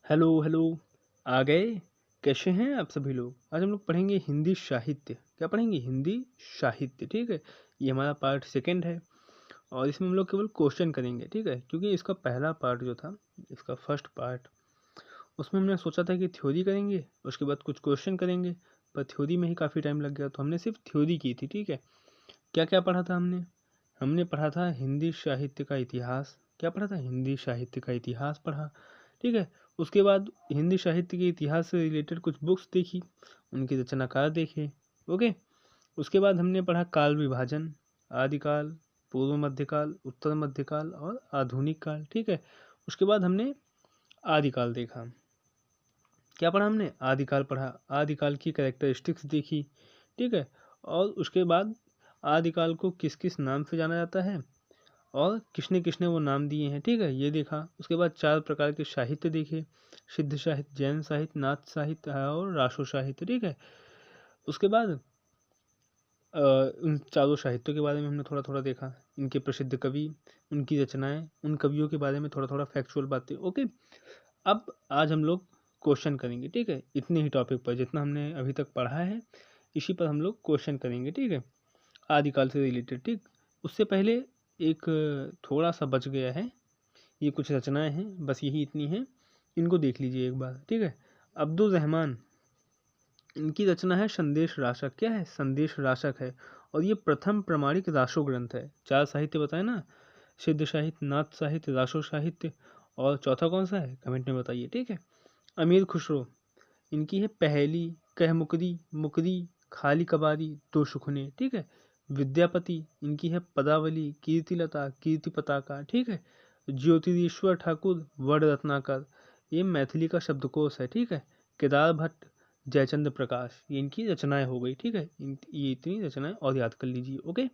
Hello hello. आ गए। कैसे हैं आप सभी लोग? आज हम लोग पढ़ेंगे हिंदी साहित्य। क्या पढ़ेंगे? हिंदी साहित्य। ठीक है, ये हमारा पार्ट सेकंड है और इसमें हम लोग केवल क्वेश्चन करेंगे। ठीक है, क्योंकि इसका पहला पार्ट जो था, इसका फर्स्ट पार्ट, उसमें हमने सोचा था कि थ्योरी करेंगे, उसके बाद कुछ क्वेश्चन करेंगे, पर थ्योरी में ही काफ़ी टाइम लग गया तो हमने सिर्फ थ्योरी की थी। ठीक है, क्या क्या पढ़ा था हमने? हमने पढ़ा था हिंदी साहित्य का इतिहास। क्या पढ़ा था? हिंदी साहित्य का इतिहास पढ़ा। ठीक है, उसके बाद हिंदी साहित्य के इतिहास से रिलेटेड कुछ बुक्स देखी, उनके रचनाकार देखे। ओके, उसके बाद हमने पढ़ा काल विभाजन, आदिकाल, पूर्व मध्यकाल, उत्तर मध्यकाल और आधुनिक काल। ठीक है, उसके बाद हमने आदिकाल देखा। क्या पढ़ा हमने? आदिकाल पढ़ा। आदिकाल की कैरेक्टरिस्टिक्स देखी। ठीक है, और उसके बाद आदिकाल को किस किस नाम से जाना जाता है और किसने किसने वो नाम दिए हैं। ठीक है, ये देखा। उसके बाद 4 प्रकार के साहित्य देखे, सिद्ध साहित्य, जैन साहित्य, नाथ साहित्य और रासो साहित्य। ठीक है, उसके बाद उन चारों साहित्यों के बारे में हमने थोड़ा थोड़ा देखा, इनके प्रसिद्ध कवि, उनकी रचनाएं, उन कवियों के बारे में थोड़ा थोड़ा फैक्चुअल बातें। ओके, अब आज हम लोग क्वेश्चन करेंगे। ठीक है, इतने ही टॉपिक पर जितना हमने अभी तक पढ़ा है इसी पर हम लोग क्वेश्चन करेंगे। ठीक है, आदिकाल से रिलेटेड। ठीक, उससे पहले एक थोड़ा सा बच गया है, ये कुछ रचनाएं हैं, बस यही इतनी हैं, इनको देख लीजिए एक बार। ठीक है, अब्दुल रहमान, इनकी रचना है संदेश राशक। क्या है? संदेश राशक है, और ये प्रथम प्रमाणिक रासो ग्रंथ है। 4 साहित्य बताए ना, सिद्ध साहित्य, नाथ साहित्य, रासो साहित्य, और चौथा कौन सा है कमेंट में बताइए। ठीक है, अमीर खुसरो, इनकी है पहेली, कह मुकरी, मुकरी, खाली कबारी, दो सुखने। ठीक है, विद्यापति, इनकी है पदावली, कीर्तिलता, कीर्ति पताका। ठीक है, ज्योतिरीश्वर ठाकुर, वड रत्नाकर, ये मैथिली का शब्दकोश है। ठीक है, केदार भट्ट, जयचंद्र प्रकाश, ये इनकी रचनाएं हो गई। ठीक है, ये इतनी रचनाएं और याद कर लीजिए। ओके,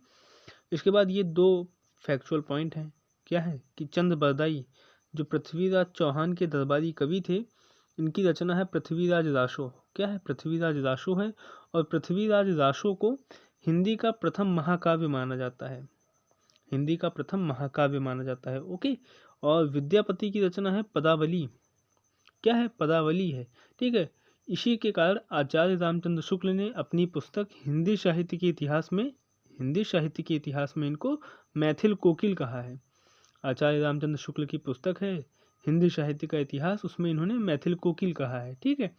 इसके बाद ये 2 फैक्चुअल पॉइंट हैं। क्या है कि चंद बरदाई, जो पृथ्वीराज चौहान के दरबारी कवि थे, इनकी रचना है पृथ्वीराज रासो। क्या है? पृथ्वीराज रासो है, और पृथ्वीराज रासो को हिंदी का प्रथम महाकाव्य माना जाता है। हिंदी का प्रथम महाकाव्य माना जाता है। ओके, और विद्यापति की रचना है पदावली। क्या है? पदावली है। ठीक है, इसी के कारण आचार्य रामचंद्र शुक्ल ने अपनी पुस्तक हिंदी साहित्य के इतिहास में इनको मैथिल कोकिल कहा है। आचार्य रामचंद्र शुक्ल की पुस्तक है हिंदी साहित्य का इतिहास, उसमें इन्होंने मैथिल कोकिल कहा है। ठीक है,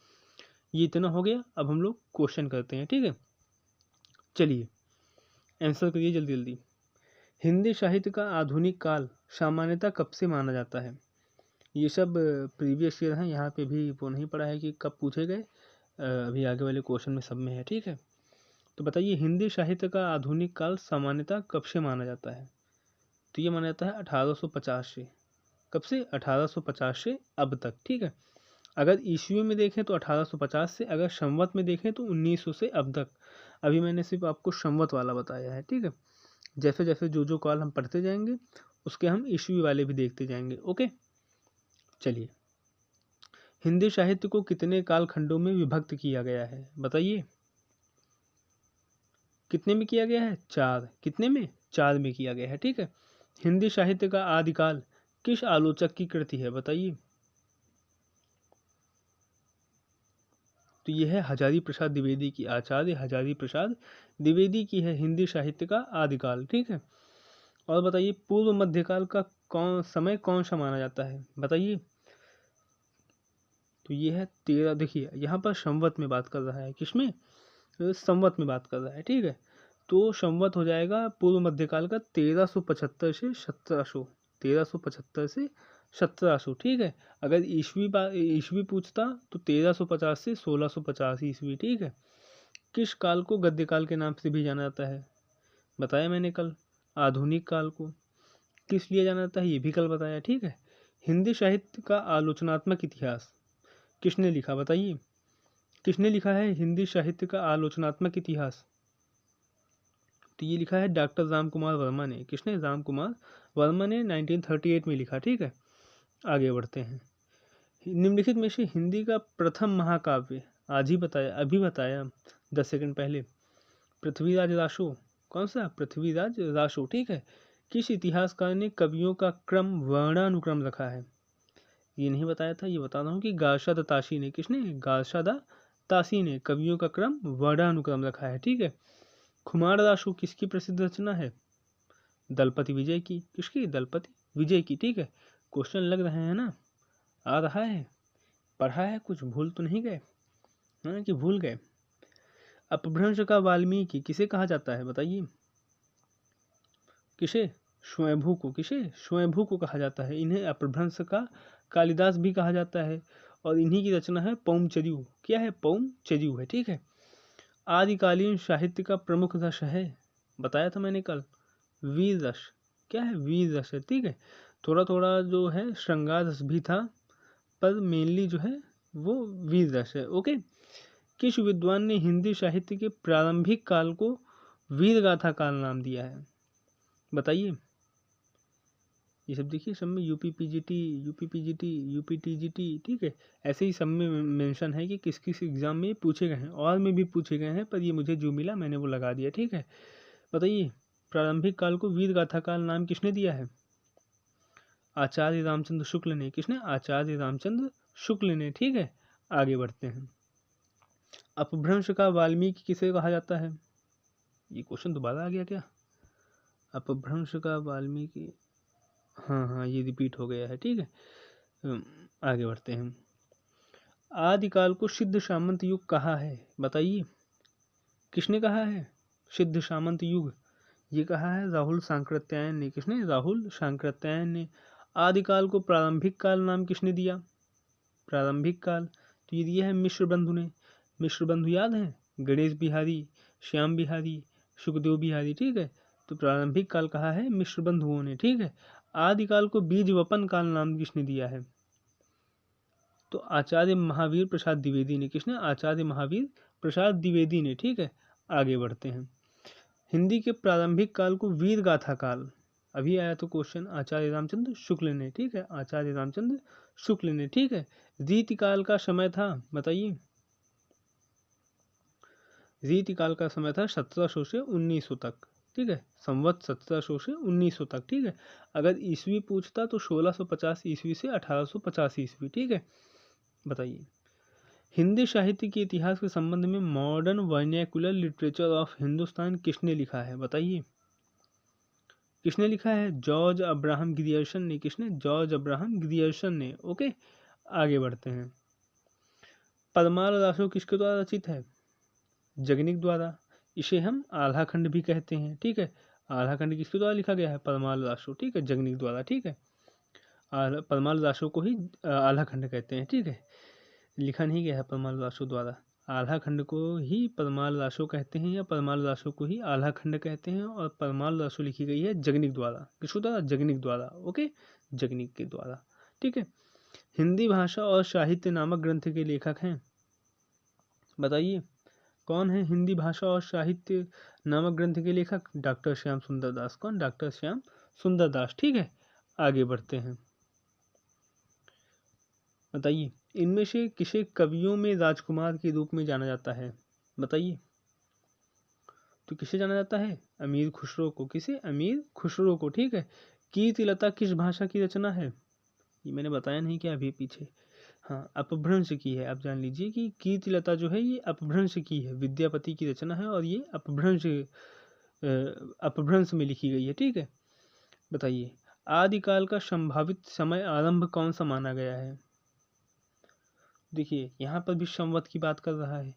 ये इतना हो गया। अब हम लोग क्वेश्चन करते हैं। ठीक है, चलिए आंसर करिए जल्दी जल्दी। हिंदी साहित्य का आधुनिक काल सामान्यतः कब से माना जाता है? ये सब प्रीवियस ईयर हैं, यहाँ पे भी वो नहीं पड़ा है कि कब पूछे गए, अभी आगे वाले क्वेश्चन में सब में है। ठीक है, तो बताइए हिंदी साहित्य का आधुनिक काल सामान्यतः कब से माना जाता है? तो ये माना जाता है 1850 से। कब से? 1850 से अब तक। ठीक है, अगर ईस्वी में देखें तो 1850 से, अगर संवत में देखें तो 1900 से अब तक। अभी मैंने सिर्फ आपको संवत वाला बताया है। ठीक है, जैसे जैसे जो जो काल हम पढ़ते जाएंगे उसके हम ईस्वी वाले भी देखते जाएंगे। ओके, चलिए हिंदी साहित्य को कितने कालखंडों में विभक्त किया गया है? बताइए कितने में किया गया है? 4। कितने में? 4 में किया गया है। ठीक है, हिंदी साहित्य का आदिकाल किस आलोचक की कृति है? बताइए। तो यह है हजारी प्रसाद द्विवेदी की, आचार्य हजारी प्रसाद द्विवेदी की है हिंदी साहित्य का आदिकाल। ठीक है, और बताइए पूर्व मध्यकाल का कौन सा माना जाता है? बताइए। तो ये है 13। देखिए यहाँ पर संवत में बात कर रहा है, किसमें? संवत में बात कर रहा है। ठीक है, तो संवत हो जाएगा पूर्व मध्यकाल का 1375 से 1700। 1375 से 1700। ठीक है, अगर ईस्वी पूछता तो 1350 से 1650 ईस्वी। ठीक है, किस काल को गद्य काल के नाम से भी जाना जाता है? बताया मैंने कल। आधुनिक काल को किस लिए जाना जाता है ये भी कल बताया। ठीक है, हिंदी साहित्य का आलोचनात्मक इतिहास किसने लिखा? बताइए किसने लिखा है हिंदी साहित्य का आलोचनात्मक इतिहास? तो ये लिखा है डॉक्टर राम कुमार वर्मा ने। किसने? राम कुमार वर्मा ने 1938 में लिखा। ठीक है, आगे बढ़ते हैं। निम्नलिखित में से हिंदी का प्रथम महाकाव्य, आज ही बताया, अभी बताया 10 सेकंड पहले, पृथ्वीराज रासो। कौन सा? पृथ्वीराज रासो। ठीक है, किस इतिहासकार ने कवियों का क्रम वर्णानुक्रम रखा है? ये नहीं बताया था, ये बता रहा हूँ कि गारशाद ताशी ने, किसने, गारशाद ताशी ने कवियों का क्रम वर्णानुक्रम रखा है, ठीक है। खुमार दाशु किसकी प्रसिद्ध रचना है? दलपति विजय की, किसकी, दलपति विजय की, ठीक है। क्वेश्चन लग रहे हैं ना, आ रहा है, पढ़ा है, कुछ भूल तो नहीं गए, हाँ कि भूल गए। अपभ्रंश का वाल्मीकि किसे कहा जाता है, बताइए। किसे? स्वयंभू को, किसे, स्वयंभू को कहा जाता है। इन्हें अपभ्रंश का कालिदास भी कहा जाता है और इन्हीं की रचना है पौमचर्यू। क्या है? पौमचर्यू है, ठीक है। आदिकालीन साहित्य का प्रमुख रस है, बताया था मैंने कल, वीर रस। क्या है? वीर रस है, ठीक है। थोड़ा थोड़ा जो है श्रृंगार रस भी था, पर मेनली जो है वो वीर रस है, ओके। किस विद्वान ने हिंदी साहित्य के प्रारंभिक काल को वीर गाथा काल नाम दिया है, बताइए। ये सब देखिए, सब में यूपी पीजीटी, यूपी टीजीटी, ठीक है, ऐसे ही सब में मेंशन है कि किस किस एग्जाम में पूछे गए हैं, और में भी पूछे गए हैं, पर ये मुझे जो मिला मैंने वो लगा दिया, ठीक है। बताइए, प्रारंभिक काल को वीर गाथा काल नाम किसने दिया है? आचार्य रामचंद्र शुक्ल ने, किसने? आचार्य रामचंद्र शुक्ल ने, ठीक है। आगे बढ़ते हैं। अपभ्रंश का वाल्मीकि किसे कहा जाता है? ये क्वेश्चन दोबारा आ गया क्या? अपभ्रंश का वाल्मीकि, हाँ हाँ ये रिपीट हो गया है, ठीक है। आगे बढ़ते हैं। आदिकाल को सिद्ध सामंत युग कहा है, बताइए। किसने कहा है सिद्ध सामंत युग? ये कहा है राहुल सांकृत्यायन ने, किसने? राहुल सांकृत्यायन ने। आदिकाल को प्रारंभिक काल नाम किसने दिया? प्रारंभिक काल तो ये दिया है मिश्र बंधु ने। मिश्र बंधु याद है? गणेश बिहारी, श्याम बिहारी, सुखदेव बिहारी, ठीक है। तो प्रारंभिक काल कहा है मिश्र बंधुओं ने, ठीक है। आदिकाल को बीज वपन काल नाम किसने दिया है? तो आचार्य महावीर प्रसाद द्विवेदी ने, किसने? आचार्य महावीर प्रसाद द्विवेदी ने, ठीक है। आगे बढ़ते हैं। हिंदी के प्रारंभिक काल को वीर गाथा काल, अभी आया तो क्वेश्चन, आचार्य रामचंद्र शुक्ल ने, ठीक है। आचार्य रामचंद्र शुक्ल ने, ठीक है। रीतिकाल का समय था, बताइए। रीतिकाल का समय था 1700 से 1900 तक, ठीक है। संवत 1700 से 1900 तक, ठीक है। अगर ईस्वी पूछता तो 1650 ईस्वी से 1850 ईस्वी, ठीक है। बताइए, हिंदी साहित्य के इतिहास के संबंध में modern vernacular literature of Hindustan किसने लिखा है, बताइए। किसने लिखा है? जॉर्ज अब्राहम ग्रियर्सन ने, किसने? जॉर्ज अब्राहम ग्रियर्सन ने, ओके। आगे बढ़ते हैं। परमार रासो किसके द्वारा रचित है? जगनिक द्वारा। इसे हम आल्हा खंड भी कहते हैं, ठीक है। आल्हा खंड किसके द्वारा लिखा गया है? परमार रासो, ठीक है, जगनिक द्वारा, ठीक है। परमार रासो को ही आल्हा खंड कहते हैं, ठीक है। लिखा नहीं गया है परमार रासो द्वारा। आल्हा खंड को ही परमार रासो कहते हैं, या परमार रासो को ही आल्हा खंड कहते हैं, और परमार रासो लिखी गई है जगनिक द्वारा। किसके द्वारा? जगनिक द्वारा, ओके, जगनिक के द्वारा, ठीक है। हिंदी भाषा और साहित्य नामक ग्रंथ के लेखक हैं, बताइए। कौन है हिंदी भाषा और साहित्य नामक ग्रंथ के लेखक? डॉक्टर श्याम सुंदर दास। कौन? डॉक्टर श्याम सुंदर दास, ठीक है। आगे बढ़ते हैं। बताइए, इनमें से किसे कवियों में राजकुमार के रूप में जाना जाता है, बताइए। तो किसे जाना जाता है? अमीर खुसरो को। किसे? अमीर खुसरो को, ठीक है। कीर्तिलता किस भाषा की रचना है? ये मैंने बताया नहीं क्या अभी पीछे? हाँ, अपभ्रंश की है। आप जान लीजिए कि कीर्तिलता जो है ये अपभ्रंश की है, विद्यापति की रचना है, और ये अपभ्रंश में लिखी गई है, ठीक है। बताइए, आदिकाल का संभावित समय आरंभ कौन सा माना गया है? देखिए, यहाँ पर भी संवत की बात कर रहा है,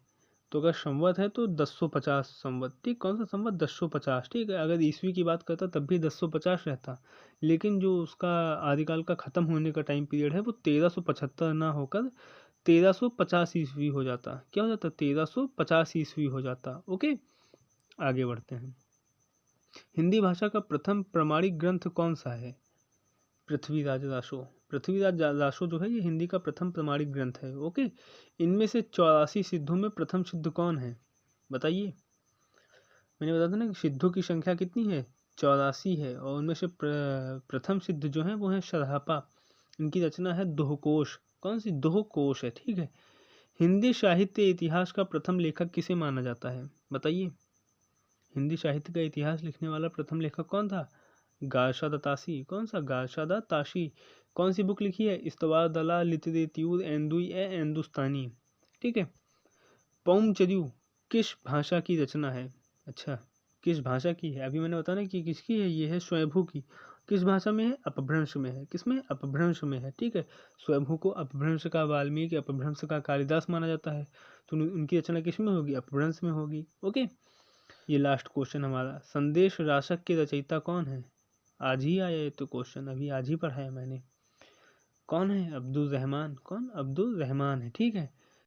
तो अगर संवत है तो 1050 संवत, ठीक। कौन सा संवत? 1050, ठीक है। अगर ईस्वी की बात करता तब भी 1050 रहता, लेकिन जो उसका आदिकाल का खत्म होने का टाइम पीरियड है वो 1375 ना होकर 1350 ईस्वी हो जाता। क्या हो जाता? 1350 ईस्वी हो जाता, ओके। आगे बढ़ते हैं। हिंदी भाषा का प्रथम प्रमाणिक ग्रंथ कौन सा है? पृथ्वीराज रासो। पृथ्वीराज रासो जो है ये हिंदी का प्रथम प्रमाणिक ग्रंथ है, ओके। इनमें से 84 सिद्धों में प्रथम सिद्ध कौन है, बताइए। मैंने बताया था ना कि सिद्धों की संख्या कितनी है? 84 है, और उनमें से प्रथम सिद्ध जो है वो है सरहापा। इनकी रचना है दोहकोश। कौन सी? दोहकोश है, ठीक है। हिंदी साहित्य इतिहास का प्रथम लेखक किसे माना जाता है, बताइए। हिंदी साहित्य का इतिहास लिखने वाला प्रथम लेखक कौन था? गारशाद ताशी। कौन सा? गारशाद ताशी। कौन सी बुक लिखी है? इस्तवा दला लितरेत्यूर एंदुई ए हिंदुस्तानी, ठीक है। पौमचर्यू किस भाषा की रचना है? अच्छा, किस भाषा की है? अभी मैंने बताया ना कि किसकी है, ये है स्वयंभू की। किस भाषा में है? अपभ्रंश में है। किसमें? अपभ्रंश में है, ठीक है। स्वयंभू को अपभ्रंश का वाल्मीकि, अपभ्रंश का कालिदास माना जाता है, तो उनकी रचना किस में होगी? अपभ्रंश में होगी। ओके, ये लास्ट क्वेश्चन हमारा, संदेश राशक के रचयिता कौन है? आज ही आया ये तो क्वेश्चन, अभी आज ही पढ़ाया मैंने। कौन है? अब्दुल रहमान। कौन? अब्दुल रहमान है, ठीक है।